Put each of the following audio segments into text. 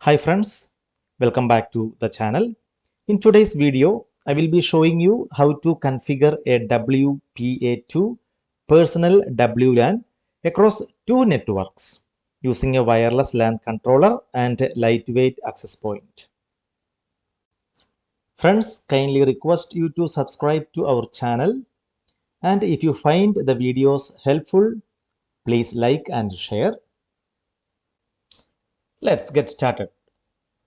Hi friends, welcome back to the channel. In today's video, I will be showing you how to configure a WPA2 Personal WLAN across two networks using a wireless LAN controller and a lightweight access point. Friends, kindly request you to subscribe to our channel, and if you find the videos helpful, please like and share. Let's get started.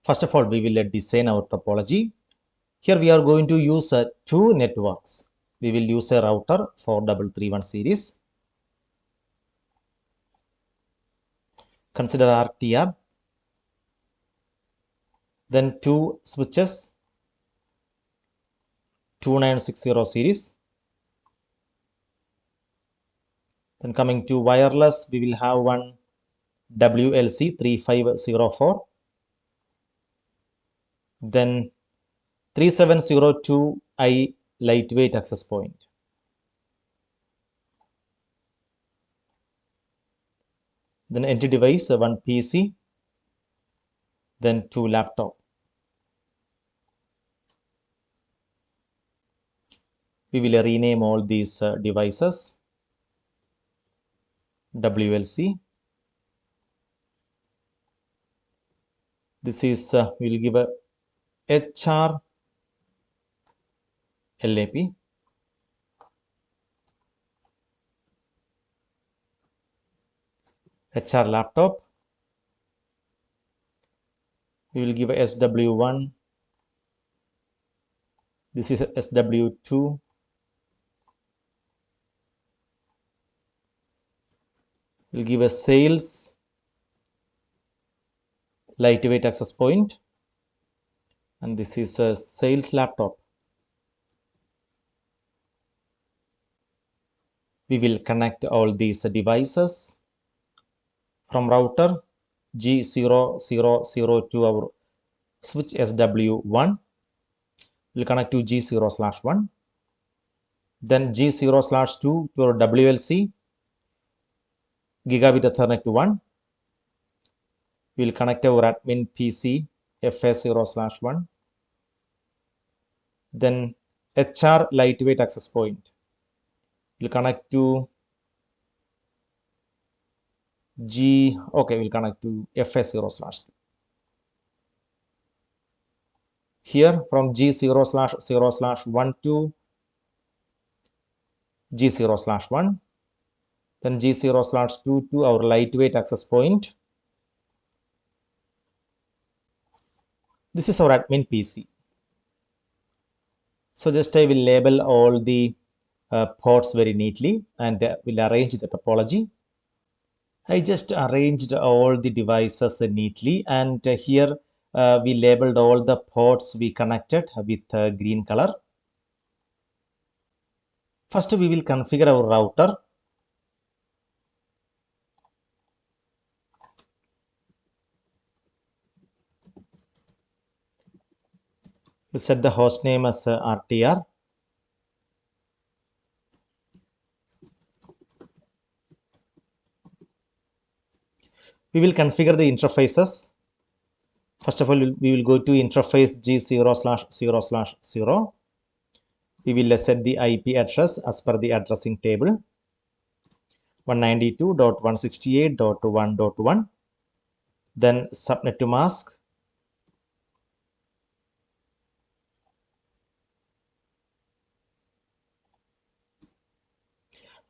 First of all, we will design our topology. Here we are going to use two networks. We will use a router for 331 series. Consider RTR. Then two switches, 2960 series. Then coming to wireless, we will have one WLC 3504. Then 3702I lightweight access point. Then entry device, one PC. Then two laptop. We will rename all these devices WLC. This is we will give a HR LAP. HR laptop. We will give a SW1. This is a SW2. We'll give a sales lightweight access point, and this is a sales laptop. We will connect all these devices from router G0002 to our switch SW1. We'll connect to G0/1. Then G0/2 to our WLC gigabit Ethernet 1. We'll connect our admin PC FA0/1. Then HR lightweight access point. We'll connect to we'll connect to FA0/2. Here from G0/0/1 to G0/1. Then G0/2 to our lightweight access point. This is our admin PC. So just I will label all the ports very neatly and will arrange the topology. I just arranged all the devices neatly, and here we labeled all the ports we connected with green color. First we will configure our router. We set the host name as RTR. We will configure the interfaces. First of all, we will go to interface G0/0/0. We will set the IP address as per the addressing table 192.168.1.1. Then subnet to mask.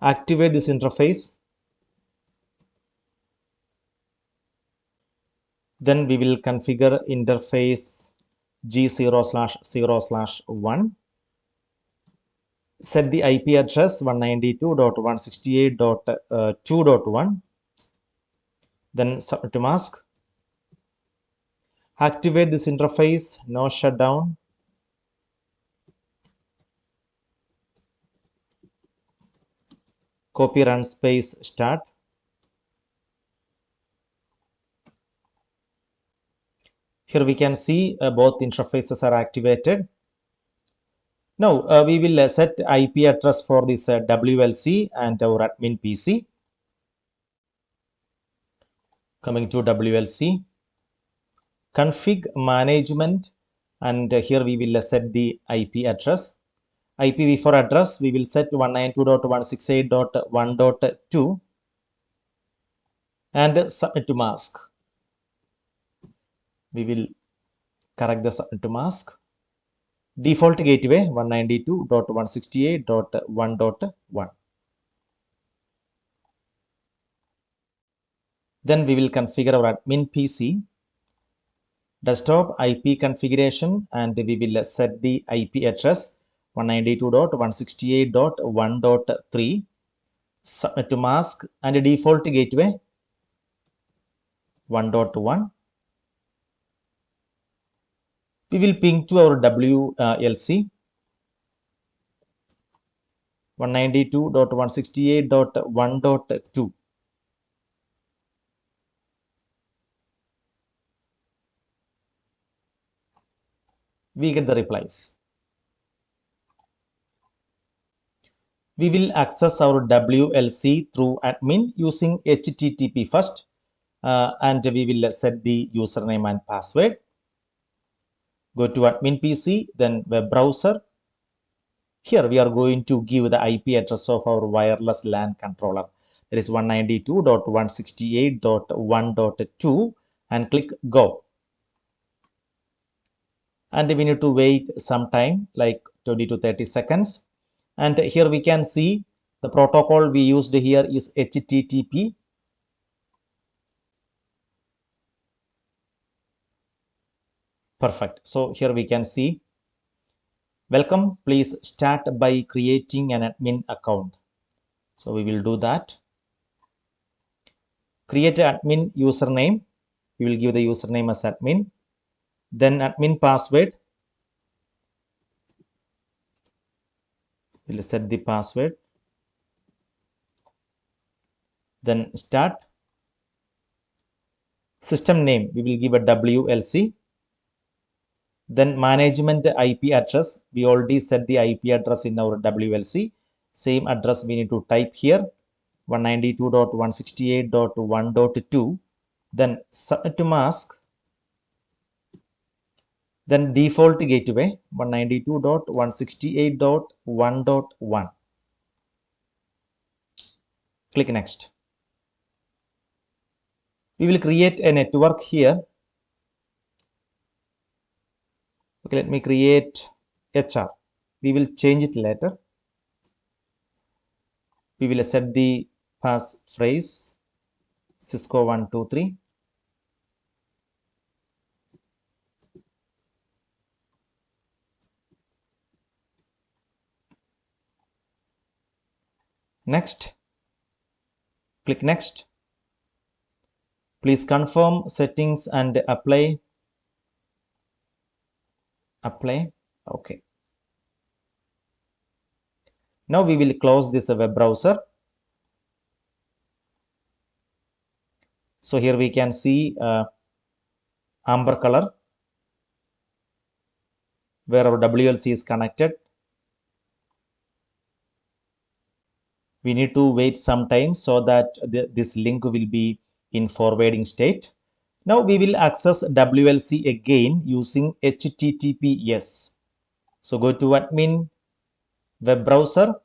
Activate this interface. Then we will configure interface G0/0/1. Set the IP address 192.168.2.1. Then subnet to mask. Activate this interface, no shutdown. Copy run space start. Here we can see both interfaces are activated. Now we will set IP address for this WLC and our admin PC. Coming to WLC, config management, and here we will set the IP address. IPv4 address we will set 192.168.1.2 and subnet mask. We will correct the subnet mask. Default gateway 192.168.1.1. Then we will configure our admin PC, desktop IP configuration, and we will set the IP address 192.168.1.3, subnet mask, and default gateway 1.1. We will ping to our WLC 192.168.1.2. We get the replies. We will access our WLC through admin using HTTP first, and we will set the username and password. Go to admin PC, then web browser. Here we are going to give the IP address of our wireless LAN controller. That is 192.168.1.2 and click go. And we need to wait some time, like 20 to 30 seconds. And here we can see the protocol we used here is HTTP. Perfect. So here we can see, welcome, please start by creating an admin account. So we will do that. Create an admin username. We will give the username as admin. Then admin password. We will set the password. Then start. System name, we will give a WLC. Then management IP address, we already set the IP address in our WLC. Same address we need to type here, 192.168.1.2. Then subnet mask. Then default gateway 192.168.1.1. Click next. We will create a network here. Okay, let me create HR. We will change it later. We will set the passphrase Cisco 123. Next. Click next. Please confirm settings and apply. Apply. Okay. Now we will close this web browser. So here we can see amber color where our WLC is connected. We need to wait some time so that this link will be in forwarding state. Now we will access WLC again using HTTPS. So go to admin web browser,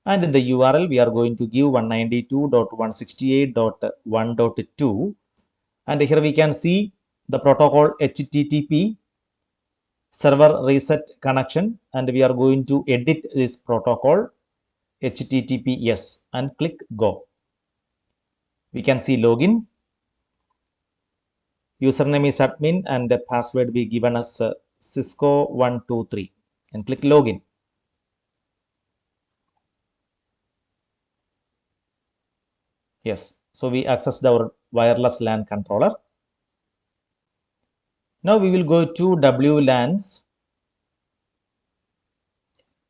and in the URL we are going to give 192.168.1.2, and here we can see the protocol HTTP server reset connection, and we are going to edit this protocol HTTPS and click go. We can see login. Username is admin and the password be given as Cisco 123 and click login. Yes, so we accessed our wireless LAN controller. Now we will go to WLANs,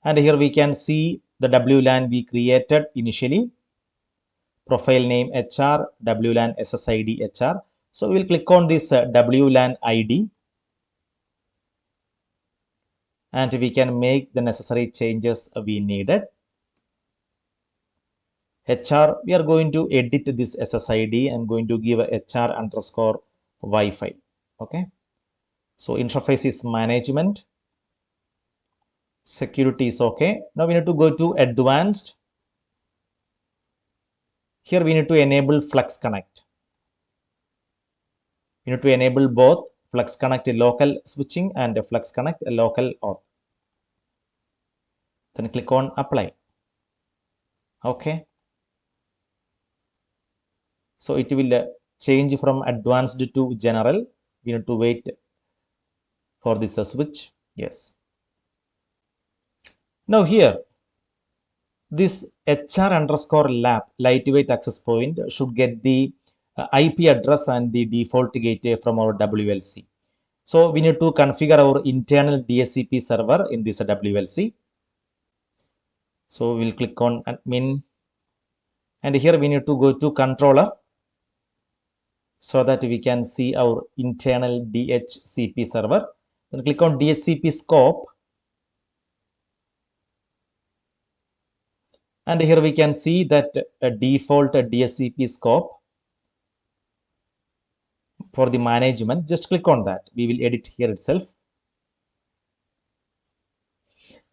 and here we can see the WLAN we created initially. Profile name HR, WLAN SSID HR. So we will click on this WLAN ID, and we can make the necessary changes we needed. HR, we are going to edit this SSID and going to give a HR underscore Wi-Fi. Okay, so interface is management, security is okay. Now we need to go to advanced. Here we need to enable Flex Connect. We need to enable both Flex Connect local switching and Flex Connect local auth. Then click on apply. Okay, so it will change from advanced to general. We need to wait for this switch. Yes. Now here, this HR underscore lab lightweight access point should get the IP address and the default gateway from our WLC. So we need to configure our internal DHCP server in this WLC. So we'll click on admin, and here we need to go to controller so that we can see our internal DHCP server. Then click on DHCP scope, and here we can see that a default DHCP scope for the management. Just click on that. We will edit here itself.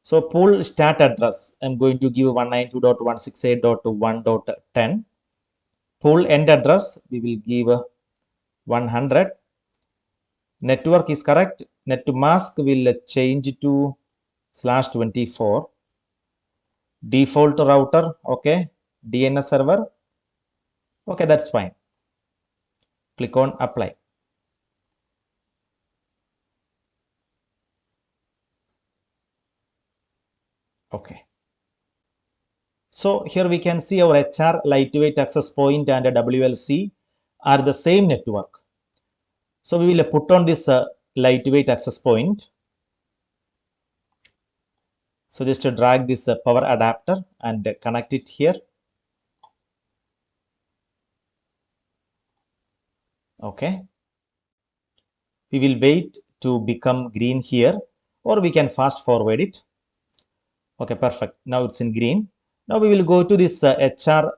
So pool start address, I'm going to give 192.168.1.10. Pool end address, we will give 100. Network is correct. Net mask will change to /24. Default router, okay. DNS server, okay, that's fine. Click on apply. Okay. So here we can see our HR lightweight access point and a WLC are the same network. So we will put on this lightweight access point. So just to drag this power adapter and connect it here. Okay. We will wait to become green here, or we can fast forward it. Okay, perfect. Now it's in green. Now we will go to this HR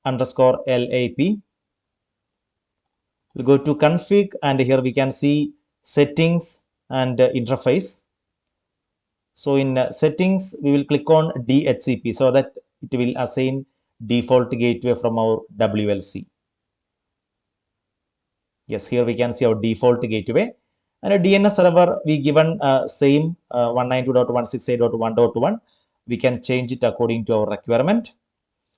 underscore LAP. We'll go to config, and here we can see settings and interface. So in settings, we will click on DHCP so that it will assign default gateway from our WLC. Yes, here we can see our default gateway. And a DNS server, we given same 192.168.1.1. We can change it according to our requirement.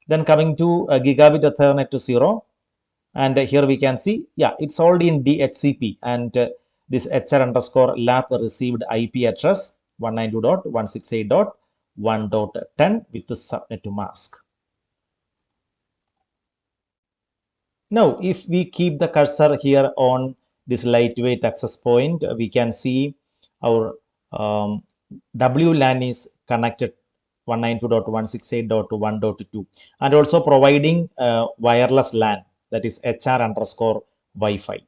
Then coming to gigabit Ethernet to 0. And here we can see, yeah, it's already in DHCP. And this HR underscore lab received IP address 192.168.1.10 with the subnet mask. Now, if we keep the cursor here on this lightweight access point, we can see our WLAN is connected 192.168.1.2 and also providing wireless LAN, that is HR underscore Wi-Fi.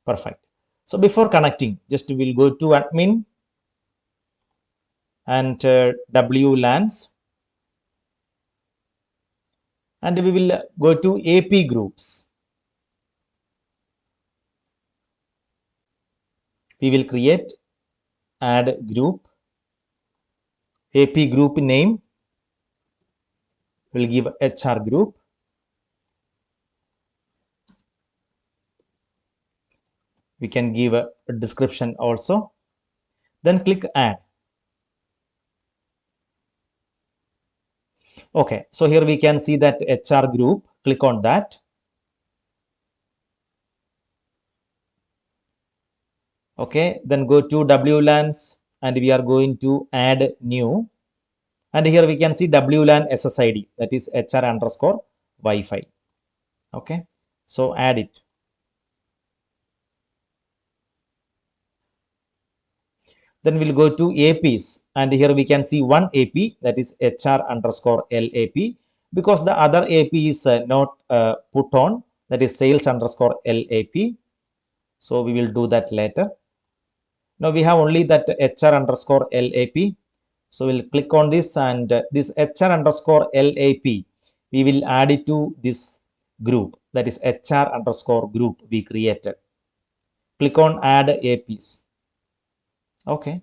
Perfect. So before connecting, just we'll go to admin and WLANs, and we will go to AP groups. We will create add group, AP group name, we'll give HR group. We can give a description also. Then click add. Okay, so here we can see that HR group. Click on that. Okay, then go to WLANs and we are going to add new. And here we can see WLAN SSID, that is HR underscore Wi-Fi. Okay, so add it. Then we'll go to APs, and here we can see one AP, that is HR underscore LAP, because the other AP is not put on, that is sales underscore LAP. So we will do that later. Now we have only that HR underscore LAP. So we'll click on this, and this HR underscore LAP, we will add it to this group, that is HR underscore group we created. Click on add APs. Okay.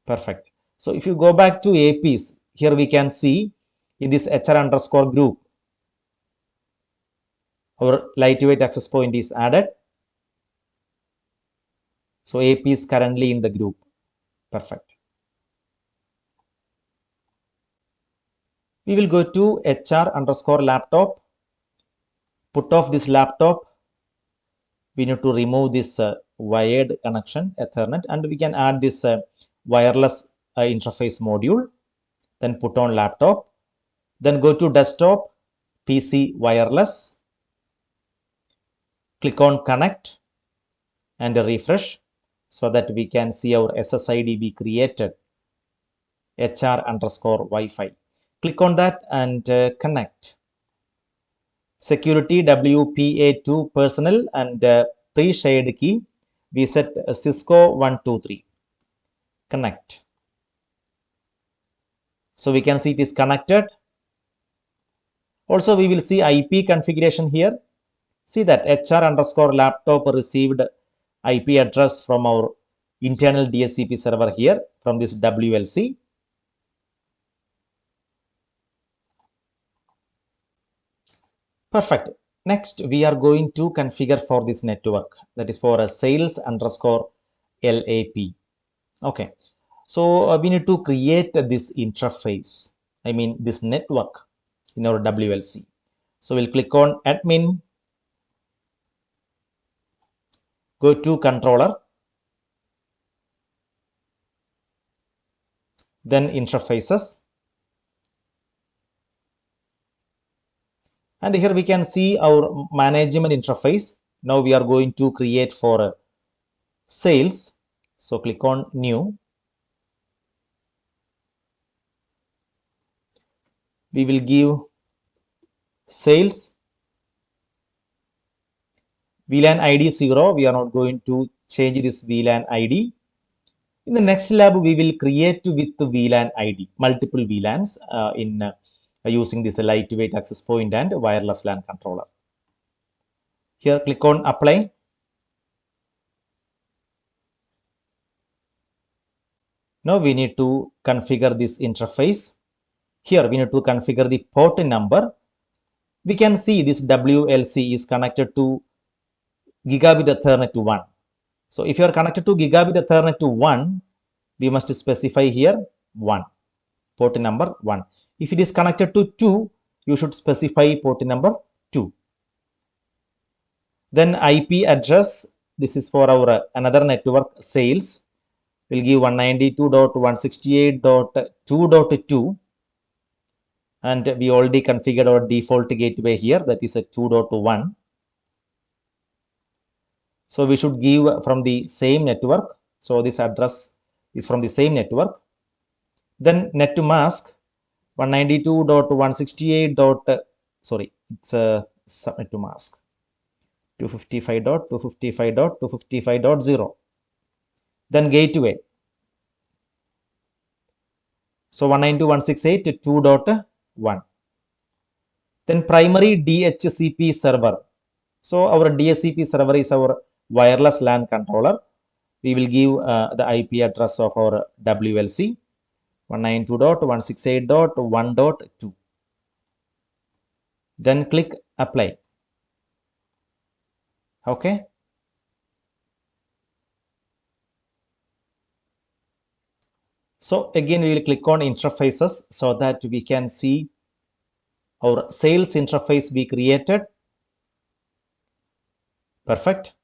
Perfect. So if you go back to APs, here we can see in this HR underscore group, our lightweight access point is added. So AP is currently in the group. Perfect. We will go to HR underscore laptop. Put off this laptop. We need to remove this wired connection Ethernet, and we can add this wireless interface module. Then put on laptop. Then go to desktop, PC wireless. Click on connect and refresh so that we can see our SSID we created, HR underscore Wi-Fi. Click on that and connect. Security WPA2 personal and pre-shared key. We set Cisco 123. Connect. So we can see it is connected. Also, we will see IP configuration here. See that HR underscore laptop received IP address from our internal DHCP server here from this WLC. Perfect. Next, we are going to configure for this network, that is for a sales underscore LAP. Okay. So we need to create this interface, I mean this network in our WLC. So we'll click on admin, go to controller, then interfaces. And here we can see our management interface. Now we are going to create for sales. So click on new. We will give sales VLAN ID 0. We are not going to change this VLAN ID. In the next lab, we will create with the VLAN ID, multiple VLANs in using this lightweight access point and wireless LAN controller. Here, click on apply. Now we need to configure this interface. Here, we need to configure the port number. We can see this WLC is connected to Gigabit Ethernet to 1. So if you are connected to Gigabit Ethernet to 1, we must specify here 1, port number 1. If it is connected to 2, you should specify port number 2. Then IP address, this is for our another network sales. We'll give 192.168.2.2, and we already configured our default gateway here, that is a 2.1. So we should give from the same network. So this address is from the same network. Then net mask 192.168. Sorry, it's a subnet to mask 255.255.255.0. Then gateway. So 192.168.2.1. Then primary DHCP server. So our DHCP server is our wireless LAN controller. We will give the IP address of our WLC 192.168.1.2. Then click apply. Okay. So again, we will click on interfaces so that we can see our sales interface we created. Perfect.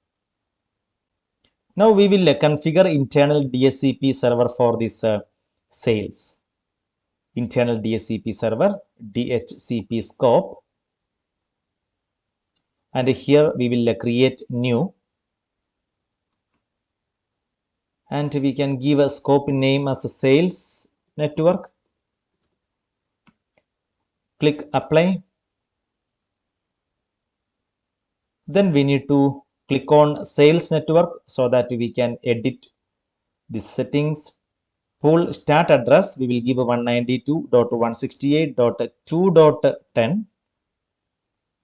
Now we will configure internal DHCP server for this sales. Internal DHCP server, DHCP scope. And here we will create new. And we can give a scope name as a sales network. Click apply. Then we need to click on sales network so that we can edit the settings. Pool start address, we will give a 192.168.2.10.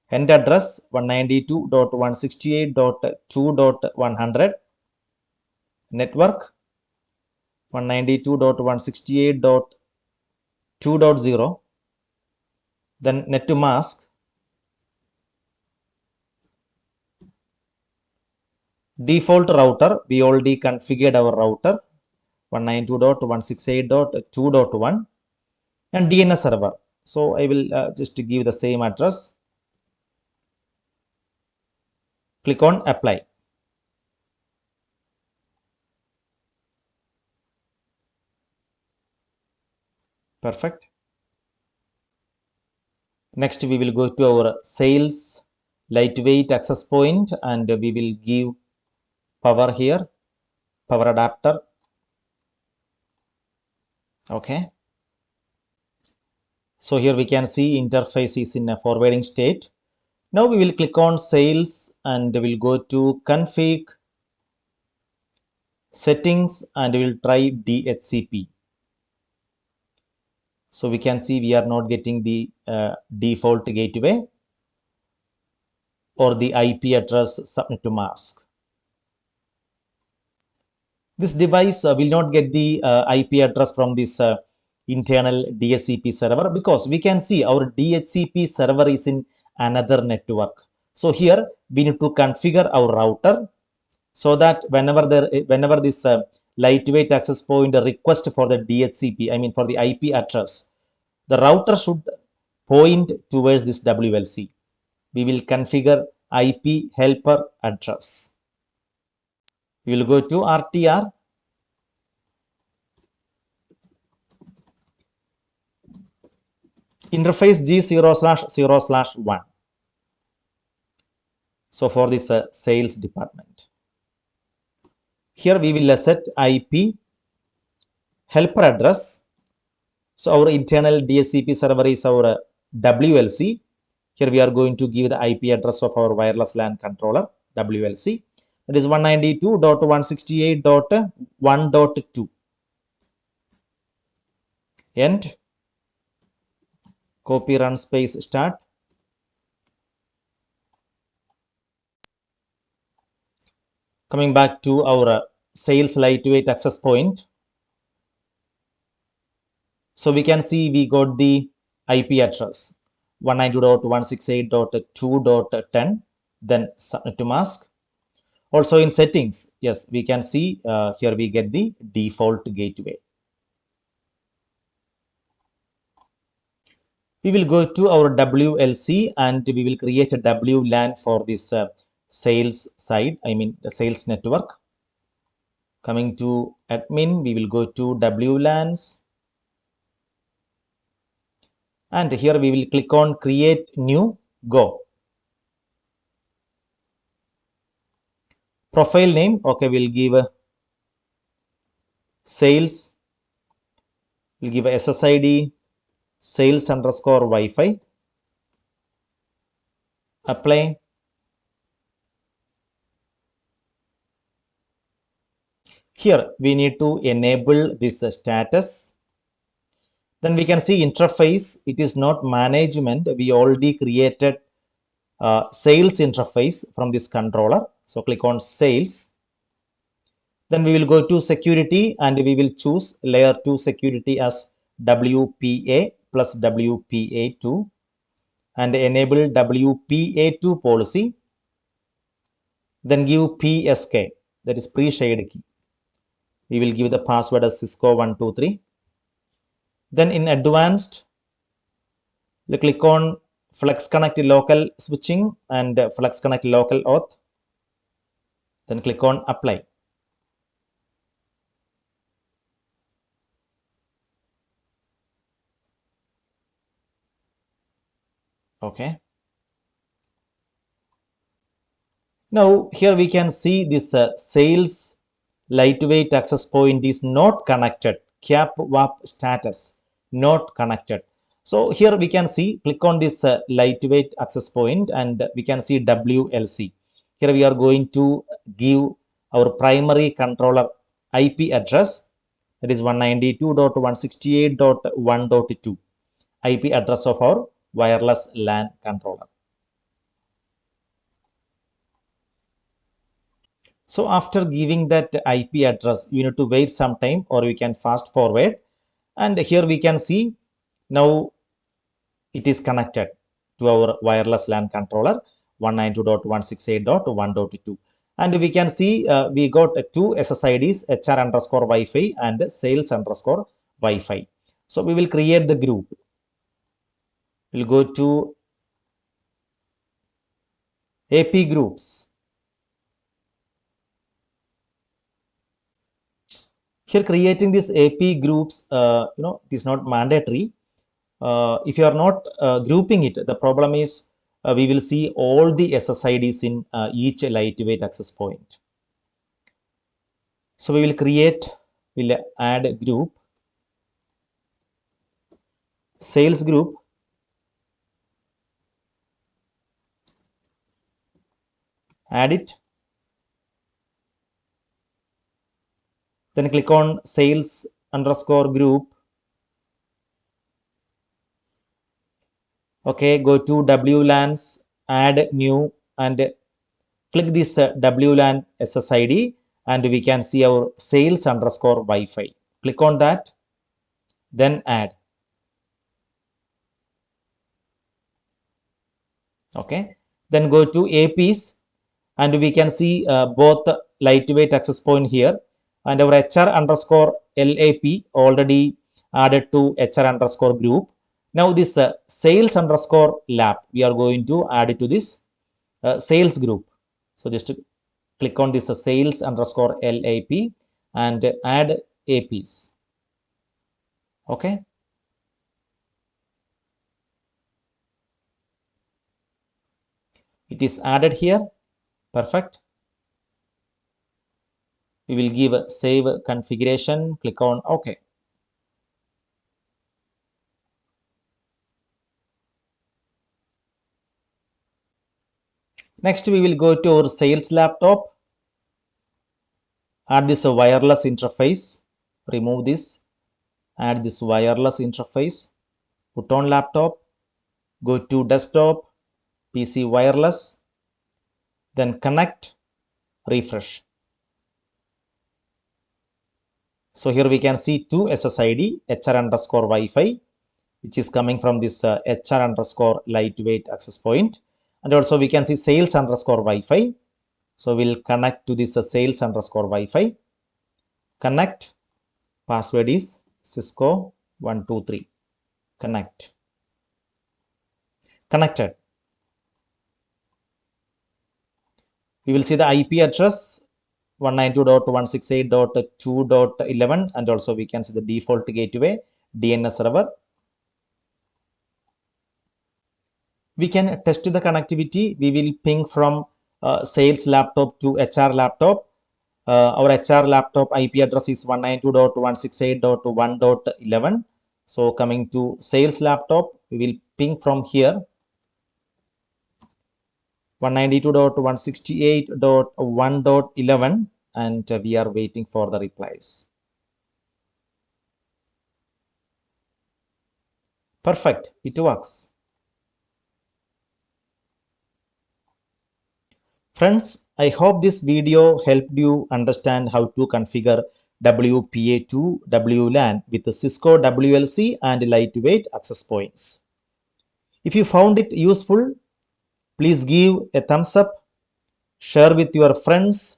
End address 192.168.2.100. Network 192.168.2.0. Then net to mask. Default router, we already configured our router 192.168.2.1 and DNS server. So I will just give the same address. Click on apply. Perfect. Next, we will go to our sales lightweight access point and we will give power here, power adapter. Okay. So here we can see interface is in a forwarding state. Now we will click on sales and we will go to config, settings, and we will try DHCP. So we can see we are not getting the default gateway or the IP address subnet to mask. This device will not get the IP address from this internal DHCP server because we can see our DHCP server is in another network. So here we need to configure our router so that whenever this lightweight access point request for the DHCP, I mean for the IP address, the router should point towards this WLC. We will configure IP helper address. We will go to RTR. Interface G0/0/1. So for this sales department. Here we will set IP helper address. So our internal DHCP server is our WLC. Here we are going to give the IP address of our wireless LAN controller, WLC. That is 192.168.1.2. End. Copy, run, space, start. Coming back to our sales lightweight access point. So we can see we got the IP address 192.168.2.10, then subnet to mask. Also in settings, yes, we can see here we get the default gateway. We will go to our WLC and we will create a WLAN for this sales side, I mean the sales network. Coming to admin, we will go to WLANs. And here we will click on create new, go. Profile name, okay, we'll give a sales, we'll give a SSID, sales underscore Wi-Fi. Apply. Here we need to enable this status. Then we can see interface, it is not management. We already created sales interface from this controller. So click on sales. Then we will go to security and we will choose layer 2 security as WPA plus WPA2 and enable WPA2 policy. Then give PSK, that is pre-shared key. We will give the password as Cisco 123. Then in advanced, we click on Flex Connect local switching and Flex Connect local auth. Then click on apply. Okay. Now here we can see this sales lightweight access point is not connected. Cap WAP status not connected. So here we can see, click on this lightweight access point and we can see WLC. Here we are going to give our primary controller IP address, that is 192.168.1.2 IP address of our wireless LAN controller. So after giving that IP address, you need to wait some time or we can fast forward. And here we can see now it is connected to our wireless LAN controller 192.168.1.2. And we can see we got two SSIDs, HR underscore Wi-Fi and sales underscore Wi-Fi. So we will create the group. We'll go to AP groups. Here creating these AP groups, it is not mandatory. If you are not grouping it, the problem is we will see all the SSIDs in each lightweight access point. So we will we'll add a group, sales group, add it, then click on sales underscore group. Okay, go to WLANs, add new, and click this WLAN SSID, and we can see our sales underscore Wi-Fi. Click on that, then add. Okay, then go to APs, and we can see both lightweight access point here, and our HR underscore LAP already added to HR underscore group. Now this sales underscore lab, we are going to add it to this sales group. So just click on this sales underscore LAP and add APs. Okay. It is added here. Perfect. We will give a save configuration. Click on OK. Next, we will go to our sales laptop. Add this wireless interface. Remove this. Add this wireless interface. Put on laptop. Go to desktop. PC wireless. Then connect. Refresh. So here we can see two SSID, HR underscore Wi-Fi, which is coming from this HR underscore lightweight access point. And also we can see sales underscore Wi-Fi. So we'll connect to this sales underscore Wi-Fi. Connect. Password is Cisco 123. Connect. Connected. We will see the IP address 192.168.2.11, and also we can see the default gateway DNS server. We can test the connectivity. We will ping from sales laptop to HR laptop. Our HR laptop IP address is 192.168.1.11. So coming to sales laptop, we will ping from here 192.168.1.11, and we are waiting for the replies. Perfect, it works. Friends, I hope this video helped you understand how to configure WPA2 WLAN with the Cisco WLC and lightweight access points. If you found it useful, please give a thumbs up, share with your friends,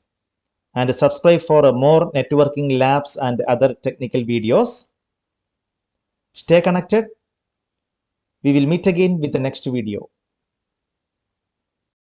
and subscribe for more networking labs and other technical videos. Stay connected. We will meet again with the next video.